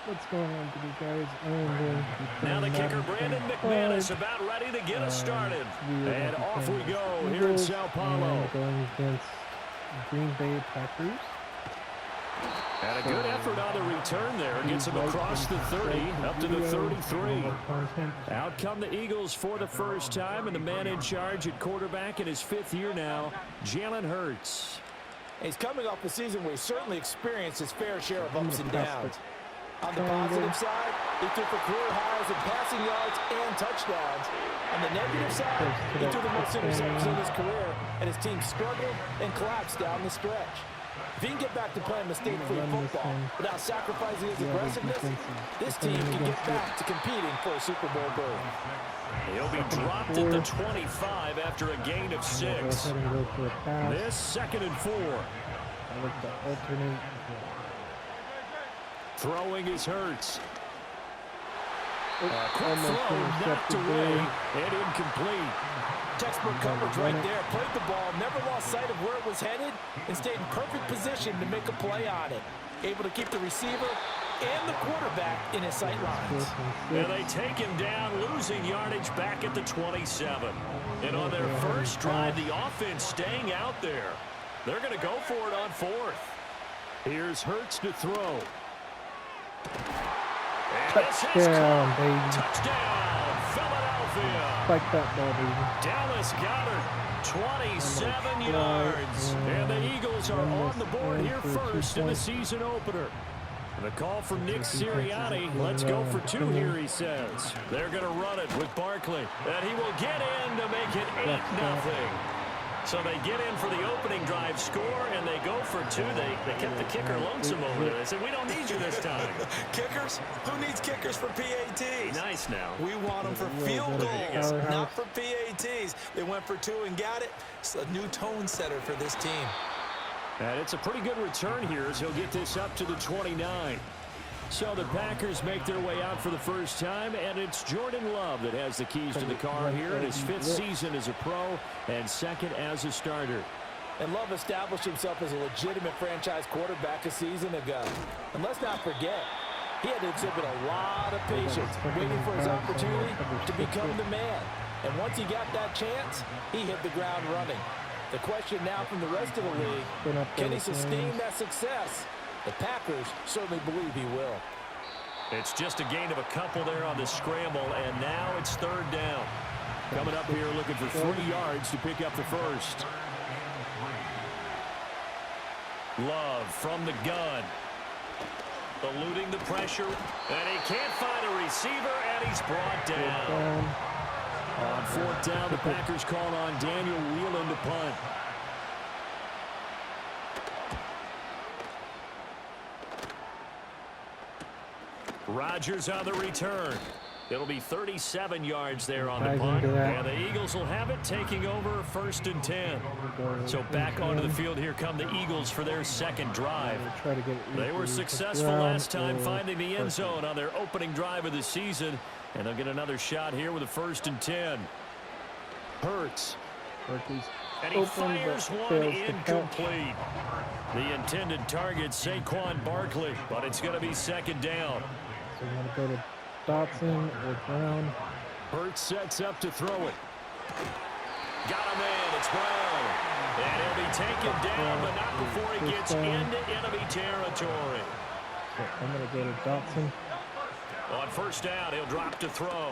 What's going on to you guys? Now the kicker, Brandon McManus, about ready to get us started. And off we go here in Sao Paulo. Going against Green Bay Packers. And a good effort on the return there. Gets him across the 30, up to the 33. Out come the Eagles for the first time, and the man in charge at quarterback in his 5th year now, Jalen Hurts. He's coming off a season where he certainly experienced his fair share of ups and downs. On the positive side, he threw for career highs in passing yards and touchdowns. On the negative side, he threw the most interceptions in his career, and his team struggled and collapsed down the stretch. If he can get back to playing mistake-free football without sacrificing his aggressiveness, this team can get back to competing for a Super Bowl berth. He'll be dropped at the 25 after a gain of 6. This 2nd and 4. I like the alternate. Throwing is Hurts. Quick throw, knocked away, and incomplete. Textbook coverage right there. Played the ball, never lost sight of where it was headed, and stayed in perfect position to make a play on it. Able to keep the receiver and the quarterback in his sight lines. And they take him down, losing yardage back at the 27. And on their first drive, the offense staying out there. They're going to go for it on 4th. Here's Hurts to throw. And Touchdown, baby. Touchdown, Philadelphia. Spike that ball, baby. Dallas Goedert, 27 yards. And the Eagles are on the board here first in the season opener. The call from Nick Sirianni. Let's go for 2 here, he says. They're going to run it with Barkley. And he will get in to make it 8-0. So they get in for the opening drive score, and they go for 2. They kept the kicker lonesome over there. They said, we don't need you this time. Kickers? Who needs kickers for PATs? Nice now. We want them for field goals, not for PATs. They went for 2 and got it. It's a new tone setter for this team. And it's a pretty good return here as he'll get this up to the 29. So the Packers make their way out for the first time, and it's Jordan Love that has the keys to the car here in his 5th season as a pro and 2nd as a starter. And Love established himself as a legitimate franchise quarterback a season ago. And let's not forget, he had to exhibit a lot of patience waiting for his opportunity to become the man. And once he got that chance, he hit the ground running. The question now from the rest of the league, can he sustain that success? The Packers certainly believe he will. It's just a gain of a couple there on the scramble, and now it's 3rd down. Coming up here looking for 3 yards to pick up the first. Love from the gun. Eluding the pressure, and he can't find a receiver, and he's brought down. On 4th down, the Packers call on Daniel Whelan to punt. Rodgers on the return. It'll be 37 yards there on the punt. And the Eagles will have it, taking over 1st and 10. So back onto the field, here come the Eagles for their 2nd drive. They were successful last time finding the end zone on their opening drive of the season. And they'll get another shot here with a 1st and 10. Hurts. And he fires one incomplete. The intended target, Saquon Barkley, but it's going to be 2nd down. So I'm going to go to Dotson or Brown. Hurts sets up to throw it. Got him in. It's Brown. And he'll be taken down, but not before he gets into enemy territory. So I'm going to go to Dotson. On 1st down, he'll drop to throw.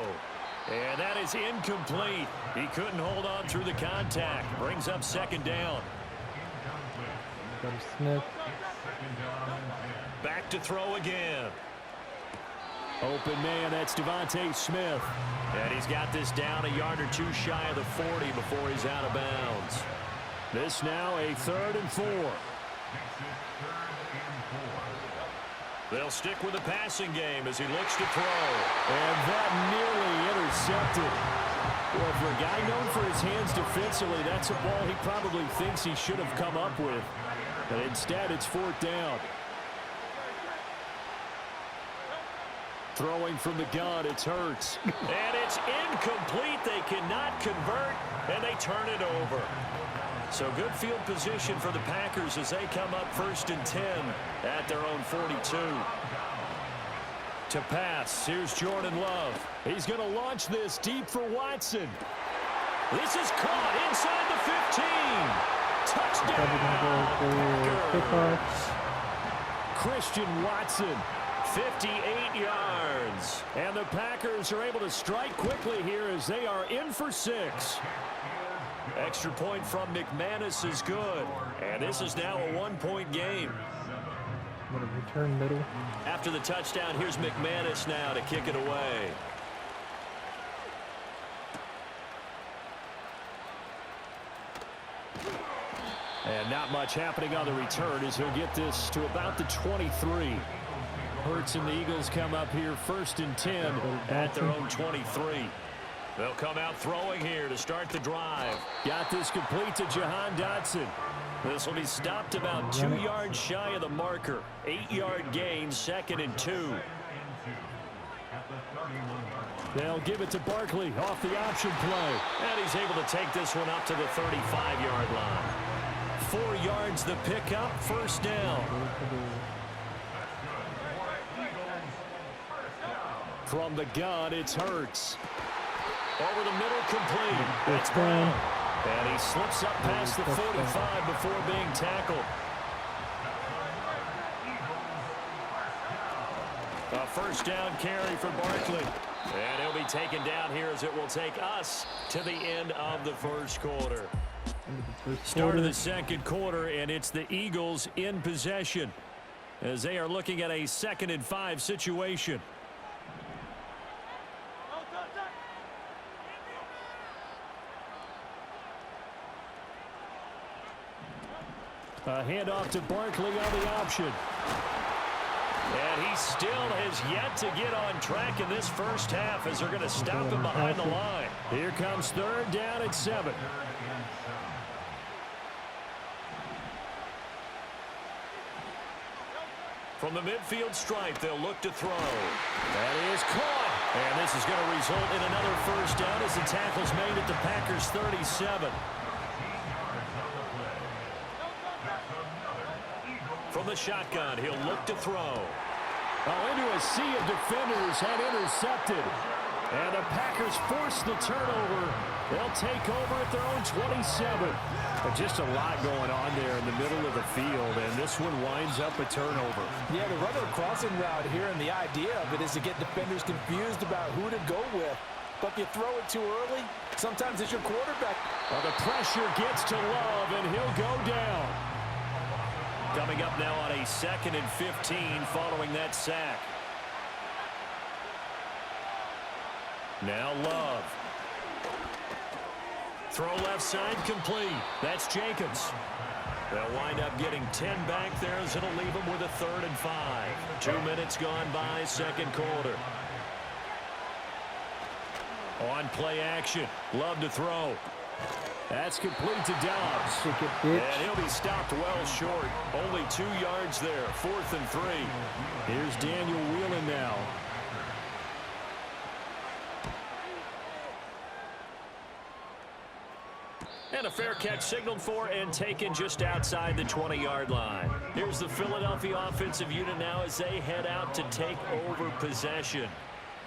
And that is incomplete. He couldn't hold on through the contact. Brings up 2nd down. Go to Smith. Back to throw again. Open man, that's Devontae Smith. And he's got this down a yard or 2 shy of the 40 before he's out of bounds. This now a 3rd and 4. They'll stick with the passing game as he looks to throw. And that nearly intercepted. Well, for a guy known for his hands defensively, that's a ball he probably thinks he should have come up with. But instead, it's 4th down. Throwing from the gun, it's Hurts. And it's incomplete. They cannot convert, and they turn it over. So good field position for the Packers as they come up 1st and 10 at their own 42. To pass. Here's Jordan Love. He's going to launch this deep for Watson. This is caught inside the 15. Touchdown. Christian Watson, 58 yards. And the Packers are able to strike quickly here as they are in for 6. Extra point from McManus is good. And this is now a 1-point game. Going to return middle. After the touchdown, here's McManus now to kick it away. And not much happening on the return as he'll get this to about the 23. Hurts and the Eagles come up here 1st and 10 at their own 23. They'll come out throwing here to start the drive. Got this complete to Jahan Dotson. This will be stopped about 2 yards shy of the marker. 8-yard gain, 2nd and 2. They'll give it to Barkley off the option play. And he's able to take this one up to the 35-yard line. 4 yards the pickup, 1st down. From the gun, it's Hurts. Over the middle, complete. That's Brown. And he slips up past the 45 before being tackled. A 1st down carry for Barkley. And he'll be taken down here as it will take us to the end of the 1st quarter. Start of the 2nd quarter, and it's the Eagles in possession as they are looking at a 2nd and 5 situation. A handoff to Barkley on the option. And he still has yet to get on track in this 1st half as they're going to stop him behind the line. Here comes 3rd down at 7. From the midfield stripe, they'll look to throw. That is caught. And this is going to result in another 1st down as the tackle's made at the Packers' 37. From the shotgun, he'll look to throw. Oh, into a sea of defenders and intercepted. And the Packers force the turnover. They'll take over at their own 27. But just a lot going on there in the middle of the field, and this one winds up a turnover. Yeah, the run crossing route here, and the idea of it is to get defenders confused about who to go with. But if you throw it too early, sometimes it's your quarterback. Well, the pressure gets to Love, and he'll go down. Coming up now on a 2nd and 15 following that sack. Now Love. Throw left side complete. That's Jacobs. They'll wind up getting 10 back there as it'll leave them with a 3rd and 5. 2 minutes gone by, 2nd quarter. On play action. Love to throw. That's complete to Dobbs. And he'll be stopped well short. Only 2 yards there. 4th and 3. Here's Daniel Whelan now. And a fair catch signaled for and taken just outside the 20-yard line. Here's the Philadelphia offensive unit now as they head out to take over possession.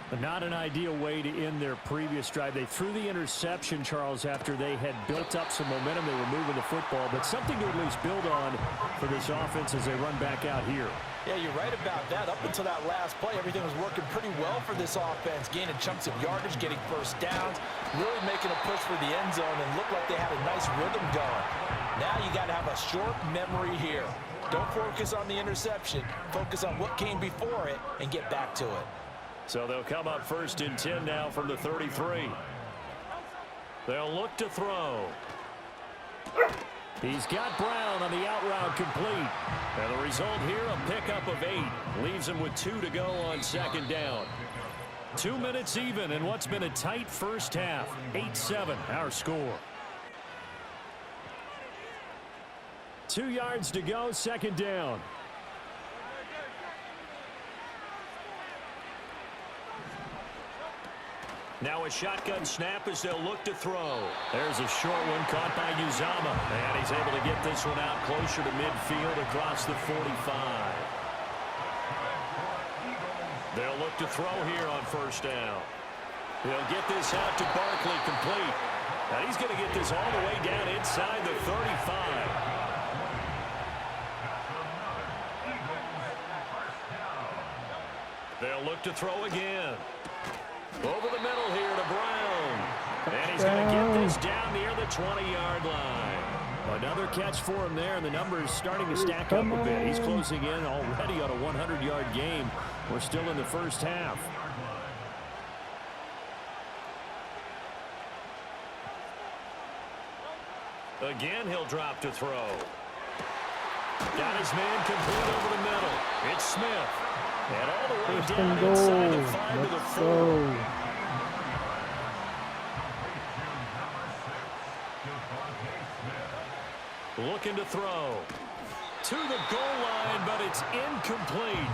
But not an ideal way to end their previous drive. They threw the interception, Charles, after they had built up some momentum. They were moving the football, but something to at least build on for this offense as they run back out here. Yeah, you're right about that. Up until that last play, everything was working pretty well for this offense, gaining chunks of yardage, getting 1st downs, really making a push for the end zone, and looked like they had a nice rhythm going. Now you got to have a short memory here. Don't focus on the interception. Focus on what came before it and get back to it. So they'll come up 1st and 10 now from the 33. They'll look to throw. He's got Brown on the out route complete. And the result here, a pickup of 8. Leaves him with 2 to go on 2nd down. 2 minutes even in what's been a tight 1st half. 8-7 our score. 2 yards to go, 2nd down. Now a shotgun snap as they'll look to throw. There's a short one caught by Uzama. And he's able to get this one out closer to midfield across the 45. They'll look to throw here on first down. He'll get this out to Barkley, complete. Now he's going to get this all the way down inside the 35. They'll look to throw again. Over the middle here to Brown. And he's going to get this down near the 20-yard line. Another catch for him there, and the numbers starting to stack up a bit. He's closing in already on a 100-yard game. We're still in the first half. Again, he'll drop to throw. Got his man complete over the middle. It's Smith. And all the way down inside the 5 to the 4. Looking to throw. To the goal line, but it's incomplete.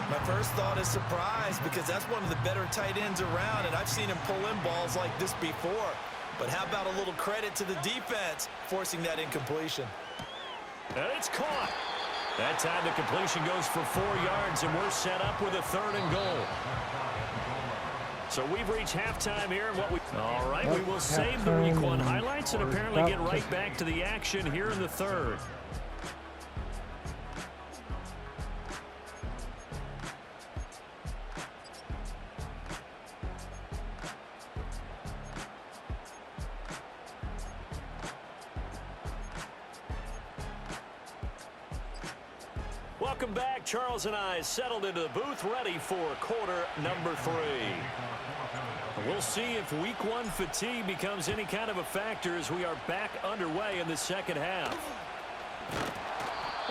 My first thought is surprise, because that's one of the better tight ends around, and I've seen him pull in balls like this before. But how about a little credit to the defense forcing that incompletion? And it's caught. That time the completion goes for 4 yards, and we're set up with a 3rd and goal. So we've reached halftime here. All right, we will save the Week 1 highlights and apparently get right back to the action here in the 3rd. Welcome back. Charles and I settled into the booth, ready for quarter number 3. We'll see if Week 1 fatigue becomes any kind of a factor as we are back underway in the second half.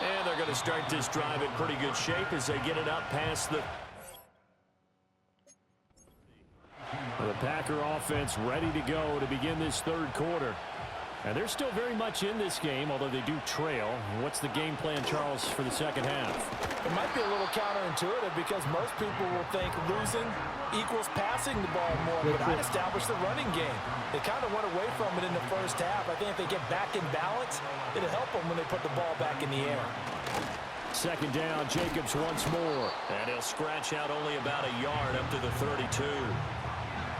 And they're going to start this drive in pretty good shape as they get it up past the Packer offense ready to go to begin this 3rd quarter. And they're still very much in this game, although they do trail. What's the game plan, Charles, for the second half? It might be a little counterintuitive because most people will think losing equals passing the ball more, but I'd establish the running game. They kind of went away from it in the first half. I think if they get back in balance, it'll help them when they put the ball back in the air. Second down, Jacobs once more. And he'll scratch out only about a yard up to the 32.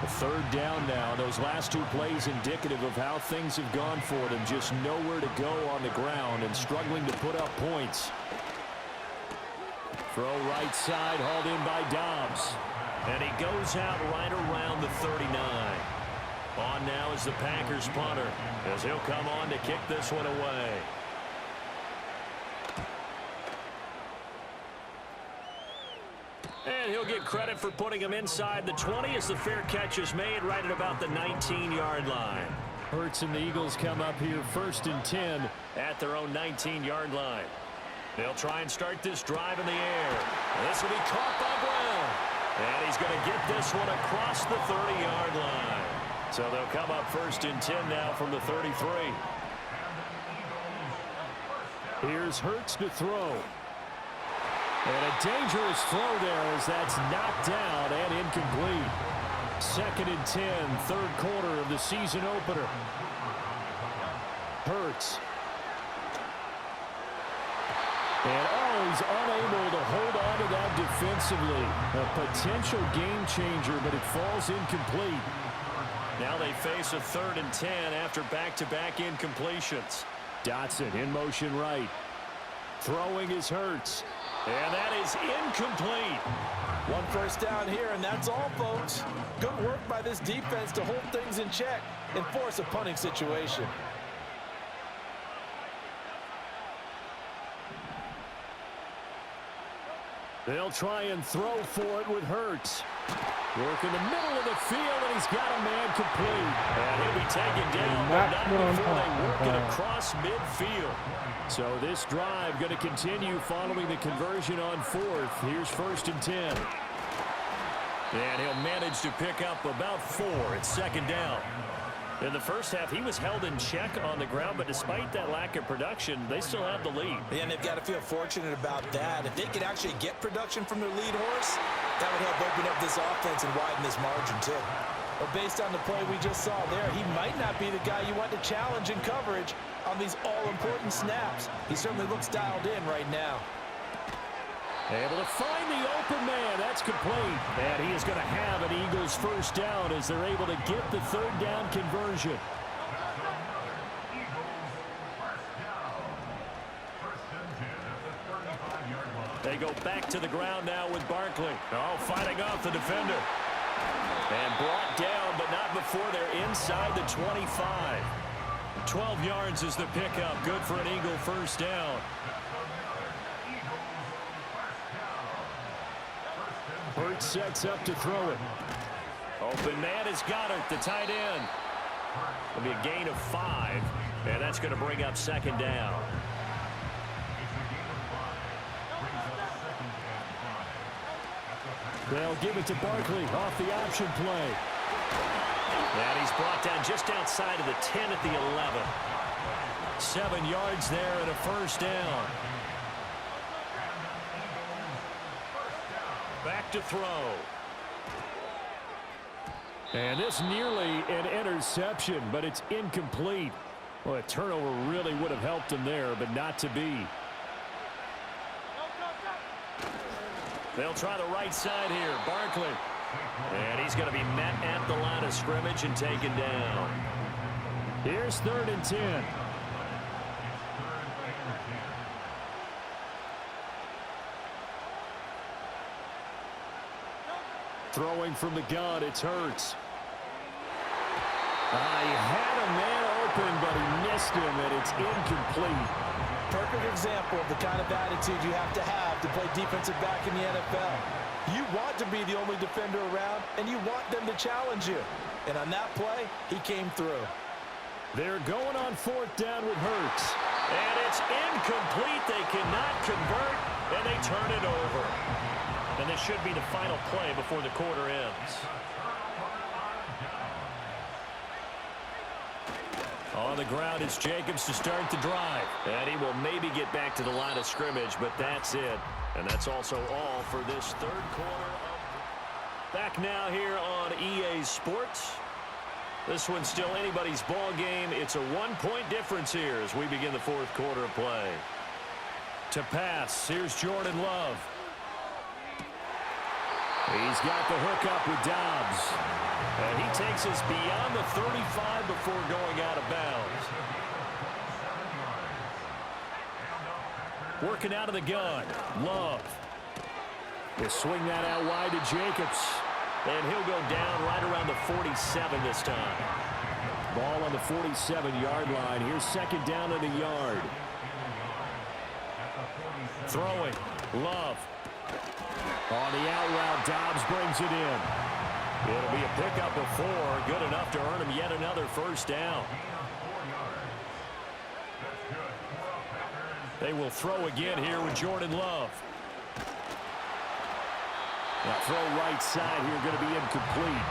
The 3rd down now. Those last 2 plays indicative of how things have gone for them. Just nowhere to go on the ground and struggling to put up points. Throw right side, hauled in by Dobbs. And he goes out right around the 39. On now is the Packers punter, as he'll come on to kick this one away. And he'll get credit for putting him inside the 20 as the fair catch is made right at about the 19-yard line. Hurts and the Eagles come up here 1st and 10 at their own 19-yard line. They'll try and start this drive in the air. This will be caught by Brown. And he's going to get this one across the 30-yard line. So they'll come up 1st and 10 now from the 33. Here's Hurts to throw. And a dangerous throw there as that's knocked down and incomplete. 2nd and 10, 3rd quarter of the season opener. Hurts. And he's unable to hold on to that defensively. A potential game changer, but it falls incomplete. Now they face a 3rd and 10 after back-to-back incompletions. Dotson in motion right. Throwing is Hurts. And that is incomplete. 1 first down here, and that's all, folks. Good work by this defense to hold things in check and force a punting situation. They'll try and throw for it with Hurts. Work in the middle of the field, and he's got a man complete. And he'll be taken down, but not before they work it across midfield. So this drive going to continue following the conversion on 4th. Here's 1st and 10. And he'll manage to pick up about 4. It's 2nd down. In the first half, he was held in check on the ground, but despite that lack of production, they still have the lead. Yeah, and they've got to feel fortunate about that. If they could actually get production from their lead horse, that would help open up this offense and widen this margin, too. But based on the play we just saw there, he might not be the guy you want to challenge in coverage on these all-important snaps. He certainly looks dialed in right now. Able to find the open man. That That's complete. And he is going to have an Eagles first down as they're able to get the third down conversion. They go back to the ground now with Barkley. Oh, fighting off the defender. And brought down, but not before they're inside the 25. 12 yards is the pickup. Good for an Eagle first down. Hurts sets up to throw it. Open man is Goddard, the tight end. It'll be a gain of 5, and that's going to bring up second down. They'll give it to Barkley off the option play. And he's brought down just outside of the 10 at the 11. 7 yards there and a first down. Back to throw. And this nearly an interception, but it's incomplete. Well, a turnover really would have helped him there, but not to be. They'll try the right side here. Barkley. And he's going to be met at the line of scrimmage and taken down. Here's 3rd and 10. Throwing from the gun, it's Hurts. He had a man open, but he missed him, and it's incomplete. Perfect example of the kind of attitude you have to play defensive back in the NFL. You want to be the only defender around, and you want them to challenge you. And on that play, he came through. They're going on 4th down with Hurts. And it's incomplete. They cannot convert, and they turn it over. And this should be the final play before the quarter ends. On the ground, it's Jacobs to start the drive. And he will maybe get back to the line of scrimmage, but that's it. And that's also all for this third quarter. Back now here on EA Sports. This one's still anybody's ball game. It's a 1-point difference here as we begin the 4th quarter of play. To pass, here's Jordan Love. He's got the hook up with Dobbs. And he takes us beyond the 35 before going out of bounds. Working out of the gun. Love. He'll swing that out wide to Jacobs. And he'll go down right around the 47 this time. Ball on the 47-yard line. Here's 2nd down and a yard. Throwing. Love. On the out route, Dobbs brings it in. It'll be a pickup of 4. Good enough to earn him yet another first down. They will throw again here with Jordan Love. Now throw right side here, going to be incomplete.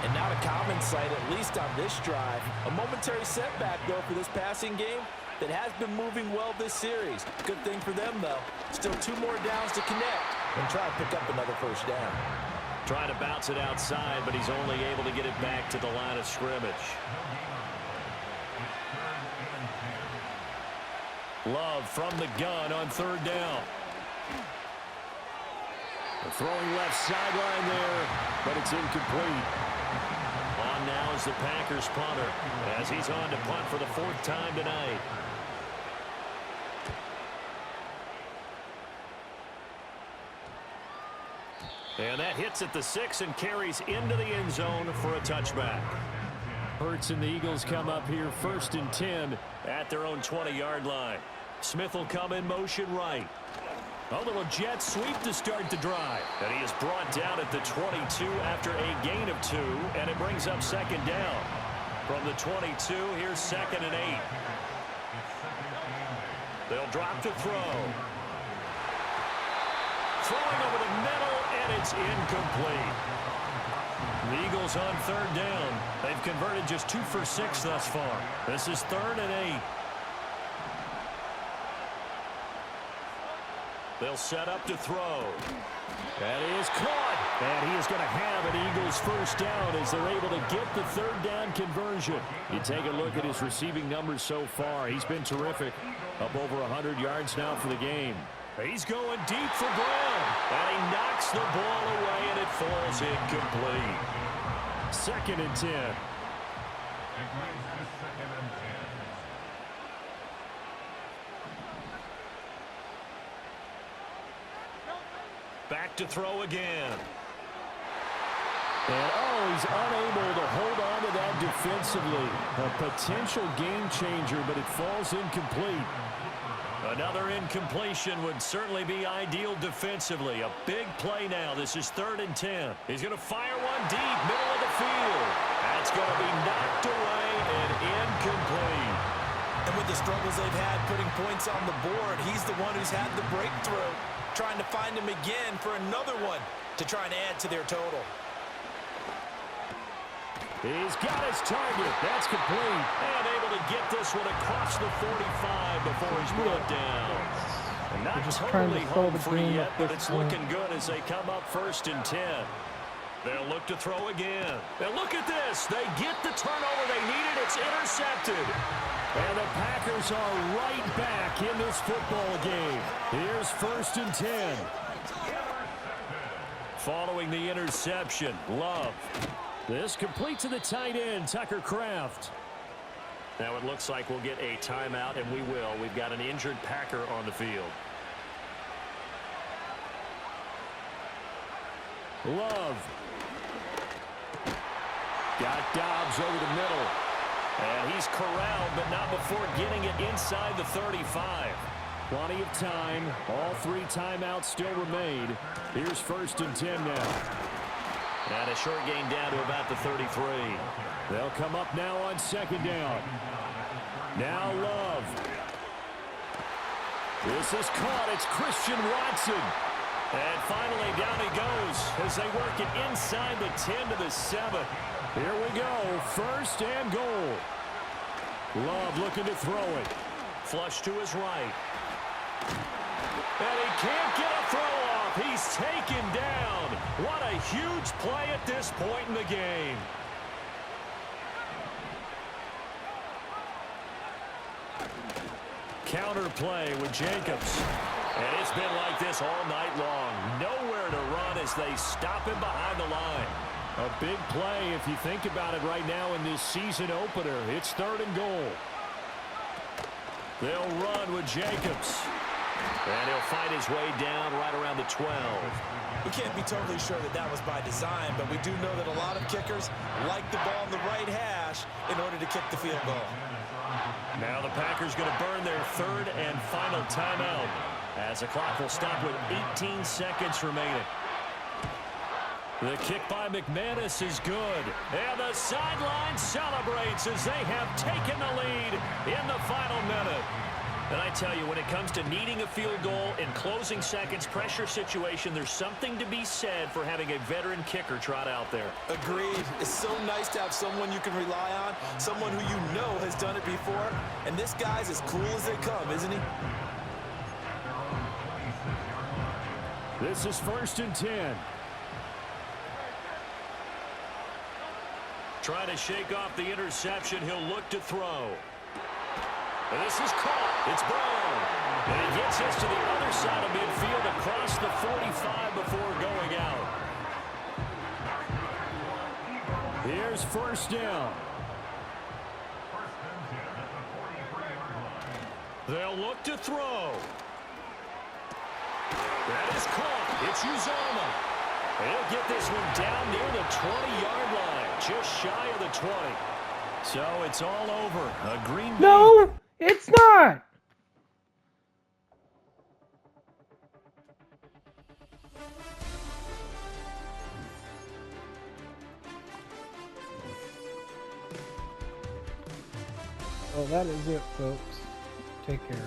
And not a common sight, at least on this drive. A momentary setback, though, for this passing game that has been moving well this series. Good thing for them, though. Still 2 more downs to connect and try to pick up another first down. Trying to bounce it outside, but he's only able to get it back to the line of scrimmage. Love from the gun on 3rd down. The throwing left sideline there, but it's incomplete. On now is the Packers punter as he's on to punt for the 4th time tonight. And that hits at the 6 and carries into the end zone for a touchback. Hurts and the Eagles come up here 1st and 10 at their own 20-yard line. Smith will come in motion right. A little jet sweep to start the drive. And he is brought down at the 22 after a gain of 2, and it brings up 2nd down. From the 22, here's 2nd and 8. They'll drop to throw. Throwing over the middle, and it's incomplete. The Eagles on 3rd down. They've converted just 2 for 6 thus far. This is 3rd and 8. They'll set up to throw. That is caught. And he is going to have an Eagles first down as they're able to get the 3rd down conversion. You take a look at his receiving numbers so far. He's been terrific. Up over 100 yards now for the game. He's going deep for Brown. And he knocks the ball away, and it falls incomplete. 2nd and 10. Back to throw again. And, he's unable to hold on to that defensively. A potential game changer, but it falls incomplete. Another incompletion would certainly be ideal defensively. A big play now. This is 3rd and 10. He's going to fire one deep, middle of the field. That's going to be knocked away and incomplete. And with the struggles they've had putting points on the board, he's the one who's had the breakthrough, trying to find him again for another one to try and add to their total. He's got his target. That's complete. And able to get this one across the 45 before he's brought down. And not totally home free yet, but it's looking good as they come up 1st and 10. They'll look to throw again. And look at this. They get the turnover they needed. It's intercepted. And the Packers are right back in this football game. Here's 1st and 10. Following the interception, Love. This complete to the tight end, Tucker Kraft. Now it looks like we'll get a timeout, and we will. We've got an injured Packer on the field. Love. Got Dobbs over the middle. And he's corralled, but not before getting it inside the 35. Plenty of time. All 3 timeouts still remain. Here's 1st and 10 now. And a short gain down to about the 33. They'll come up now on 2nd down. Now Love. This is caught. It's Christian Watson. And finally down he goes as they work it inside the 10 to the 7. Here we go. 1st and goal. Love looking to throw it. Flush to his right. And he can't get a throw off. He's taken down. What a huge play at this point in the game. Counter play with Jacobs. And it's been like this all night long. Nowhere to run as they stop him behind the line. A big play if you think about it right now in this season opener. It's 3rd and goal. They'll run with Jacobs. And he'll fight his way down right around the 12. We can't be totally sure that that was by design, but we do know that a lot of kickers like the ball in the right hash in order to kick the field goal. Now the Packers going to burn their 3rd and final timeout as the clock will stop with 18 seconds remaining. The kick by McManus is good. And the sideline celebrates as they have taken the lead in the final minute. And I tell you, when it comes to needing a field goal in closing seconds, pressure situation, there's something to be said for having a veteran kicker trot out there. Agreed. It's so nice to have someone you can rely on, someone who you know has done it before. And this guy's as cool as they come, isn't he? This is 1st and 10. Trying to shake off the interception. He'll look to throw. And this is caught. It's Brown. And he gets this to the other side of midfield across the 45 before going out. Here's 1st down. They'll look to throw. That is caught. It's Uzomah. He'll get this one down near the 20-yard line, just shy of the 20. So it's all over. A Green Bay. No, it's not. Well, that is it, folks. Take care.